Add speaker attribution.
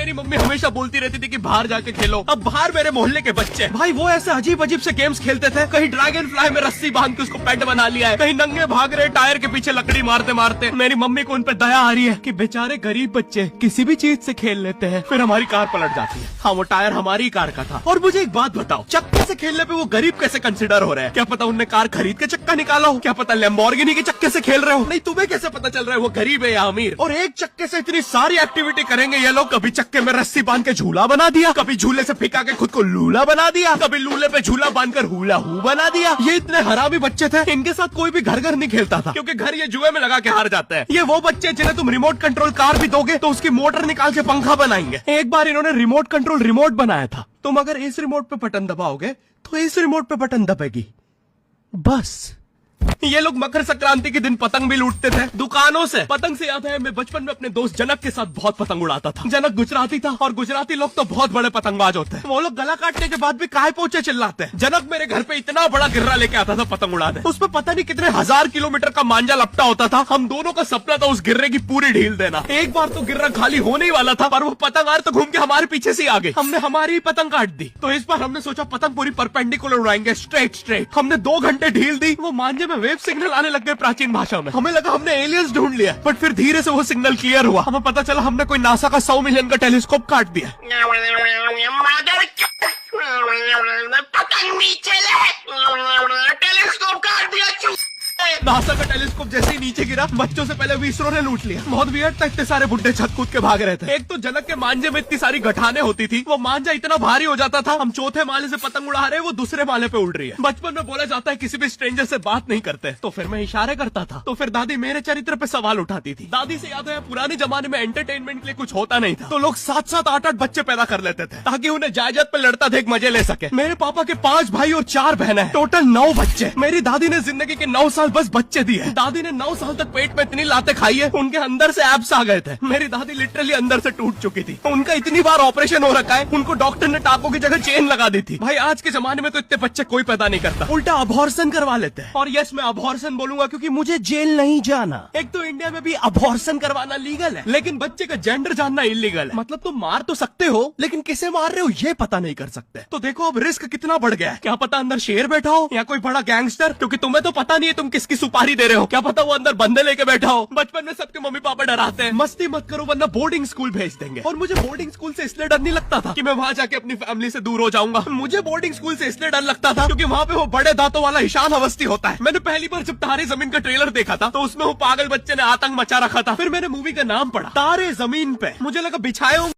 Speaker 1: मेरी मम्मी हमेशा बोलती रहती थी कि बाहर जाके खेलो। अब बाहर मेरे मोहल्ले के बच्चे भाई वो ऐसे अजीब अजीब से गेम्स खेलते थे। कहीं ड्रैगन फ्लाई में रस्सी बांध के उसको पेट बना लिया है, कहीं नंगे भाग रहे टायर के पीछे लकड़ी मारते मारते। मेरी मम्मी को उन पर दया आ रही है कि बेचारे गरीब बच्चे किसी भी चीज से खेल लेते हैं। फिर हमारी कार पलट जाती है। हाँ, वो टायर हमारी कार का था। और मुझे एक बात बताओ, चक्के से खेलने पे वो गरीब कैसे कंसिडर हो रहे हैं? क्या पता उनने कार खरीद के चक्का निकाला हो, क्या पता लैम्बोर्गिनी के चक्के से खेल रहे हो। नहीं, तुम्हें कैसे पता चल रहा है वो गरीब है या अमीर? और एक चक्के से इतनी सारी एक्टिविटी करेंगे ये लोग। कभी चक्के में रस्सी बांध के झूला बना दिया, कभी झूले से फिका के खुद को लूला बना दिया, कभी लूले पे झूला बांधकर हुला हू बना दिया। ये इतने हरामी बच्चे थे, इनके साथ कोई भी घर घर नहीं खेलता था, क्योंकि घर ये जुए में लगा के हार जाते हैं। ये वो बच्चे जिन्हें तुम रिमोट कंट्रोल कार भी दोगे तो उसकी मोटर निकाल के पंखा बनाएंगे। एक बार इन्होंने रिमोट कंट्रोल रिमोट बनाया था। तुम अगर इस रिमोट पे बटन दबाओगे तो इस रिमोट पे बटन दबेगी, बस। ये लोग मकर संक्रांति के दिन पतंग भी लूटते थे दुकानों से। पतंग से याद है, मैं बचपन में अपने दोस्त जनक के साथ बहुत पतंग उड़ाता था। जनक गुजराती था और गुजराती लोग तो बहुत बड़े पतंगबाज होते हैं। वो लोग गला काटने के बाद भी काहे पोचे चिल्लाते हैं। जनक मेरे घर पे इतना बड़ा गिर्रा लेके आता था पतंग उड़ाने। उस पर पता नहीं कितने 1000 किलोमीटर का मांझा लपटा होता था। हम दोनों का सपना था उस गिर्रे की पूरी ढील देना। एक बार तो गिर्रा खाली होने ही वाला था, पर वो पतंग आर तो घूम के हमारे पीछे से आ गई। हमने हमारी पतंग काट दी। तो इस बार हमने सोचा पतंग पूरी परपेंडिकुलर उड़ाएंगे, स्ट्रेट। हमने 2 घंटे ढील दी। वो मांझे में वेव सिग्नल आने लग गए प्राचीन भाषा में। हमें लगा हमने एलियंस ढूंढ लिया, बट फिर धीरे से वो सिग्नल क्लियर हुआ। हमें पता चला हमने कोई नासा का 100 मिलियन का टेलीस्कोप काट दिया।
Speaker 2: पतंग नीचे ले, टेलीस्कोप काट दिया।
Speaker 1: नासा का टेलीस्कोप जैसे ही नीचे गिरा, बच्चों से पहले इसरो ने लूट लिया। बहुत वियर्ड था, इतने सारे बुड्ढे छत कूद के भाग रहे थे। एक तो जनक के मांझे में इतनी सारी गठाने होती थी, वो मांझा इतना भारी हो जाता था। हम चौथे माले से पतंग उड़ा रहे, वो दूसरे माले पे उड़ रही है। बचपन में बोला जाता है किसी भी स्ट्रेंजर से बात नहीं करते, तो फिर मैं इशारे करता था। तो फिर दादी मेरे चरित्र पे सवाल उठाती थी। दादी से याद है पुराने जमाने में एंटरटेनमेंट के लिए कुछ होता नहीं था, तो लोग 7-7, 8-8 बच्चे पैदा कर लेते थे ताकि उन्हें जायदाद पे लड़ता देख मजे ले सके। मेरे पापा के 5 भाई और 4 बहनें, टोटल 9 बच्चे। मेरी दादी ने जिंदगी के 9 साल बस बच्चे दिए। दादी ने 9 साल तक पेट में इतनी लातें खाई है, उनके अंदर से एब्स आ गए थे। मेरी दादी लिटरली अंदर से टूट चुकी थी। उनका इतनी बार ऑपरेशन हो रखा है, उनको डॉक्टर ने टाकों की जगह चेन लगा दी थी। भाई आज के जमाने में तो इतने बच्चे कोई पैदा नहीं करता, उल्टा अबॉर्शन करवा लेते हैं। और यस, मैं अबॉर्शन बोलूंगा क्योंकि मुझे जेल नहीं जाना। एक तो इंडिया में भी अबॉर्शन करवाना लीगल है, लेकिन बच्चे का जेंडर जानना इलीगल है। मतलब तुम मार तो सकते हो, लेकिन किसे मार रहे हो ये पता नहीं कर सकते। तो देखो अब रिस्क कितना बढ़ गया है। क्या पता अंदर शेर बैठा हो या कोई बड़ा गैंगस्टर, क्योंकि तुम्हें तो पता नहीं है तुम किसकी सुपारी दे रहे हो। क्या पता वो अंदर बंदे लेके बैठा हो। बचपन में सबके मम्मी पापा डराते हैं, मस्ती मत करो वरना बोर्डिंग स्कूल भेज देंगे। और मुझे बोर्डिंग स्कूल से इसलिए डर नहीं लगता था कि मैं वहां जाके अपनी फैमिली से दूर हो जाऊंगा। मुझे बोर्डिंग स्कूल से इसलिए डर लगता था क्योंकि वहां पे वो बड़े दांतों वाला ईशान अवस्थी होता है। मैंने पहली बार जब तारे जमीन का ट्रेलर देखा था, तो उसमें वो पागल बच्चे ने आतंक मचा रखा था। फिर मैंने मूवी का नाम पढ़ा तारे जमीन पे, मुझे लगा बिछाए